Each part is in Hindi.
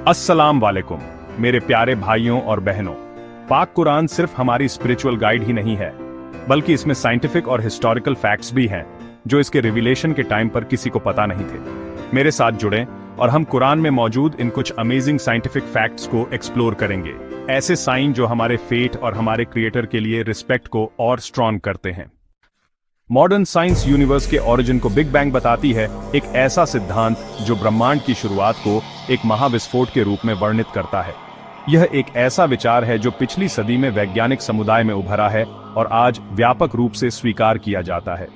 अस्सलाम वालेकुम मेरे प्यारे भाइयों और बहनों। पाक कुरान सिर्फ हमारी स्पिरिचुअल गाइड ही नहीं है, बल्कि इसमें साइंटिफिक और हिस्टोरिकल फैक्ट्स भी हैं जो इसके रिवीलेशन के टाइम पर किसी को पता नहीं थे। मेरे साथ जुड़ें और हम कुरान में मौजूद इन कुछ अमेजिंग साइंटिफिक फैक्ट्स को एक्सप्लोर करेंगे, ऐसे साइन जो हमारे फेट और हमारे क्रिएटर के लिए रिस्पेक्ट को और स्ट्रॉन्ग करते हैं। मॉडर्न साइंस यूनिवर्स के ओरिजिन को बिग बैंग बताती है, एक ऐसा सिद्धांत जो ब्रह्मांड की शुरुआत को एक महाविस्फोट के रूप में वर्णित करता है। यह एक ऐसा विचार है जो पिछली सदी में वैज्ञानिक समुदाय में उभरा है और आज व्यापक रूप से स्वीकार किया जाता है।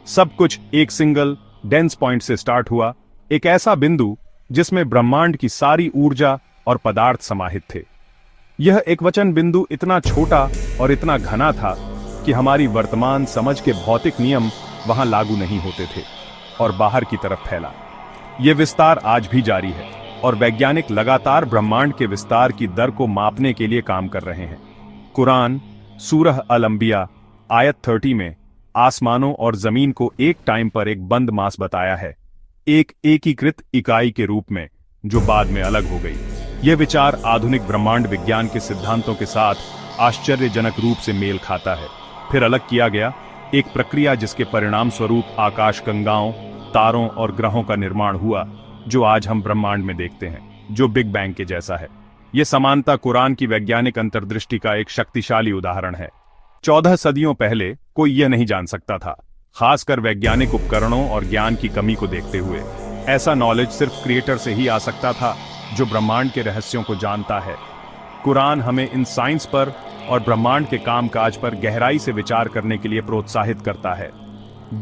सब कुछ एक सिंगल डेंस पॉइंट से स्टार्ट हुआ, एक ऐसा बिंदु जिसमें ब्रह्मांड की सारी ऊर्जा और पदार्थ समाहित थे। यह एक वचन बिंदु इतना छोटा और इतना घना था कि हमारी वर्तमान समझ के भौतिक नियम वहां लागू नहीं होते थे और बाहर की तरफ फैला। यह विस्तार आज भी जारी है और वैज्ञानिक लगातार ब्रह्मांड के विस्तार की दर को मापने के लिए काम कर रहे हैं। कुरान सूरह अल-अंबिया आयत 30 में आसमानों और जमीन को एक टाइम पर एक बंद मास बताया है, एक एकीकृत इकाई के रूप में जो बाद में अलग हो गई। यह विचार आधुनिक ब्रह्मांड विज्ञान के सिद्धांतों के साथ आश्चर्यजनक रूप से मेल खाता है। फिर अलग किया गया एक प्रक्रिया जिसके परिणाम स्वरूप आकाशगंगाओं, तारों और ग्रहों का निर्माण हुआ जो आज हम ब्रह्मांड में देखते हैं, जो बिग बैंग के जैसा है। यह समानता कुरान की वैज्ञानिक अंतर्दृष्टि का एक शक्तिशाली उदाहरण है। 14 सदियों पहले कोई यह नहीं जान सकता था, खासकर वैज्ञानिक उपकरणों और ज्ञान की कमी को देखते हुए। ऐसा नॉलेज सिर्फ क्रिएटर से ही आ सकता था जो ब्रह्मांड के रहस्यों को जानता है। कुरान हमें इन साइंस पर और ब्रह्मांड के कामकाज पर गहराई से विचार करने के लिए प्रोत्साहित करता है,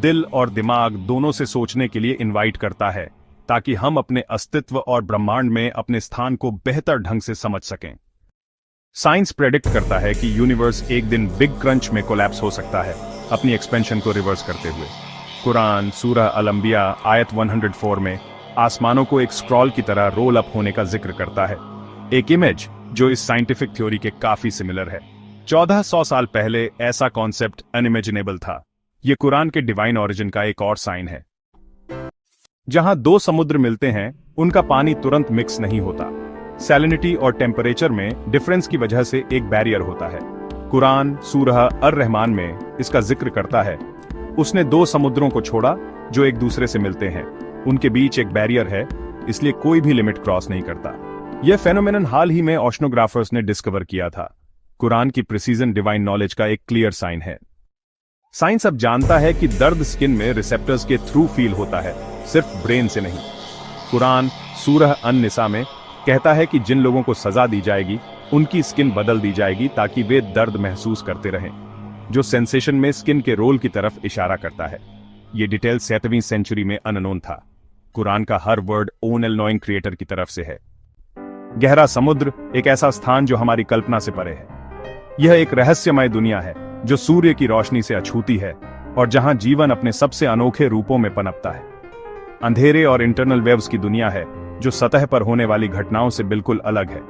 दिल और दिमाग दोनों से सोचने के लिए इनवाइट करता है, ताकि हम अपने अस्तित्व और ब्रह्मांड में अपने स्थान को बेहतर ढंग से समझ सकें। साइंस प्रेडिक्ट करता है कि यूनिवर्स एक दिन बिग क्रंच में कोलैप्स हो सकता है, अपनी एक्सपेंशन को रिवर्स करते हुए। कुरान सूरह अल-अंबिया आयत 104 में आसमानों को एक स्क्रॉल की तरह रोल अप होने का जिक्र करता है, एक इमेज जो इस साइंटिफिक थ्योरी के काफी सिमिलर है। 1400 साल पहले ऐसा कॉन्सेप्ट अनइमेजिनेबल था। यह कुरान के डिवाइन ओरिजिन का एक और साइन है। जहां दो समुद्र मिलते हैं, उनका पानी तुरंत मिक्स नहीं होता। सैलिनिटी और टेम्परेचर में डिफरेंस की वजह से एक बैरियर होता है। कुरान सूरह अर-रहमान में इसका जिक्र करता है, उसने दो समुद्रों को छोड़ा जो एक दूसरे से मिलते हैं, उनके बीच एक बैरियर है, इसलिए कोई भी लिमिट क्रॉस नहीं करता। यह फेनोमेनन हाल ही में ओशनोग्राफर्स ने डिस्कवर किया था। कुरान की प्रिसीजन डिवाइन नॉलेज का एक क्लियर साइन है। साइंस अब जानता है कि दर्द स्किन में रिसेप्टर्स के थ्रू फील होता है, सिर्फ ब्रेन से नहीं। कुरान सूरह अन-निसा में कहता है कि जिन लोगों को सजा दी जाएगी उनकी स्किन बदल दी जाएगी ताकि वे दर्द महसूस करते रहें, जो सेंसेशन में स्किन के रोल की तरफ इशारा करता है। यह डिटेल 7वीं सेंचुरी में अननोन था। कुरान का हर word own all knowing creator की तरफ से है। गहरा समुद्र एक ऐसा स्थान जो हमारी कल्पना से परे है। यह एक रहस्यमय दुनिया है जो सूर्य की रोशनी से अछूती है और जहां जीवन अपने सबसे अनोखे रूपों में पनपता है। अंधेरे और इंटरनल वेव्स की दुनिया है जो सतह पर होने वाली घटनाओं से बिल्कुल अलग है।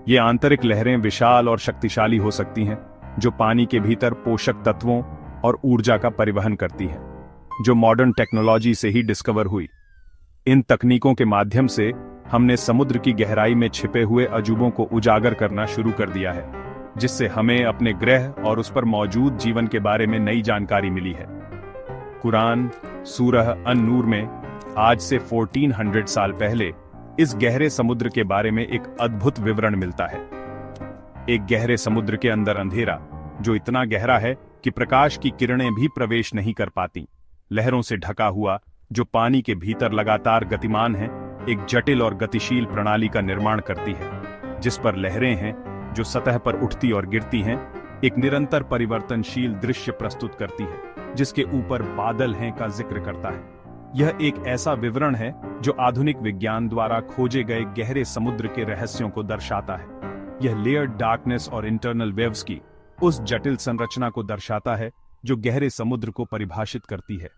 ये आंतरिक लहरें विशाल और शक्तिशाली हो सकती हैं, जो पानी के भीतर पोषक तत्वों और ऊर्जा का परिवहन करती हैं, जो मॉडर्न टेक्नोलॉजी से ही डिस्कवर हुई। इन तकनीकों के माध्यम से हमने समुद्र की गहराई में छिपे हुए अजूबों को उजागर करना शुरू कर दिया है, जिससे हमें अपने ग्रह और उस पर मौजूद जीवन के बारे में नई जानकारी मिली है। कुरान सूरह अन-नूर में आज से 1400 साल पहले इस गहरे समुद्र के बारे में एक अद्भुत विवरण मिलता है। एक गहरे समुद्र के अंदर अंधेरा जो इतना गहरा है कि प्रकाश की किरणें भी प्रवेश नहीं कर पाती, लहरों से ढका हुआ जो पानी के भीतर लगातार गतिमान है, एक जटिल और गतिशील प्रणाली का निर्माण करती है, जिस पर लहरें हैं जो सतह पर उठती और गिरती हैं, एक निरंतर परिवर्तनशील दृश्य प्रस्तुत करती है, जिसके ऊपर बादल हैं का जिक्र करता है। यह एक ऐसा विवरण है जो आधुनिक विज्ञान द्वारा खोजे गए गहरे समुद्र के रहस्यों को दर्शाता है। यह लेयर्ड डार्कनेस और इंटरनल वेव्स की उस जटिल संरचना को दर्शाता है जो गहरे समुद्र को परिभाषित करती है,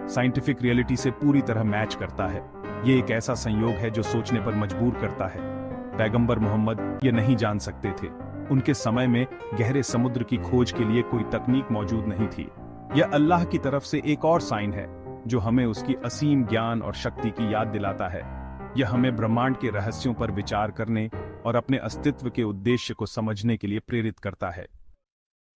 साइंटिफिक रियलिटी से पूरी तरह मैच करता है। यह एक ऐसा संयोग है जो सोचने पर मजबूर करता है। पैगंबर मोहम्मद ये नहीं जान सकते थे। उनके समय में गहरे समुद्र की खोज के लिए कोई तकनीक मौजूद नहीं थी। यह अल्लाह की तरफ से एक और साइन है जो हमें उसकी असीम ज्ञान और शक्ति की याद दिलाता है। यह हमें ब्रह्मांड के रहस्यों पर विचार करने और अपने अस्तित्व के उद्देश्य को समझने के लिए प्रेरित करता है।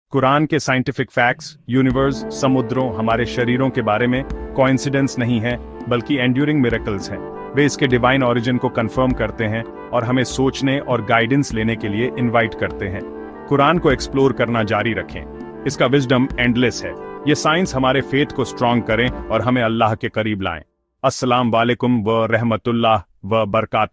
कुरान के साइंटिफिक फैक्ट्स, यूनिवर्स, समुद्रों, हमारे शरीरों के बारे में कोइंसिडेंस नहीं है, बल्कि एंड्यूरिंग मिरेकल्स हैं। वे इसके डिवाइन ओरिजिन को कंफर्म करते हैं और हमें सोचने और गाइडेंस लेने के लिए इनवाइट करते हैं। कुरान को एक्सप्लोर करना जारी रखें। इसका विजडम एंडलेस है। ये साइंस हमारे फेथ को स्ट्रॉन्ग करें और हमें अल्लाह के करीब लाएं। अस्सलाम वालेकुम व रहमतुल्लाह व बरकात।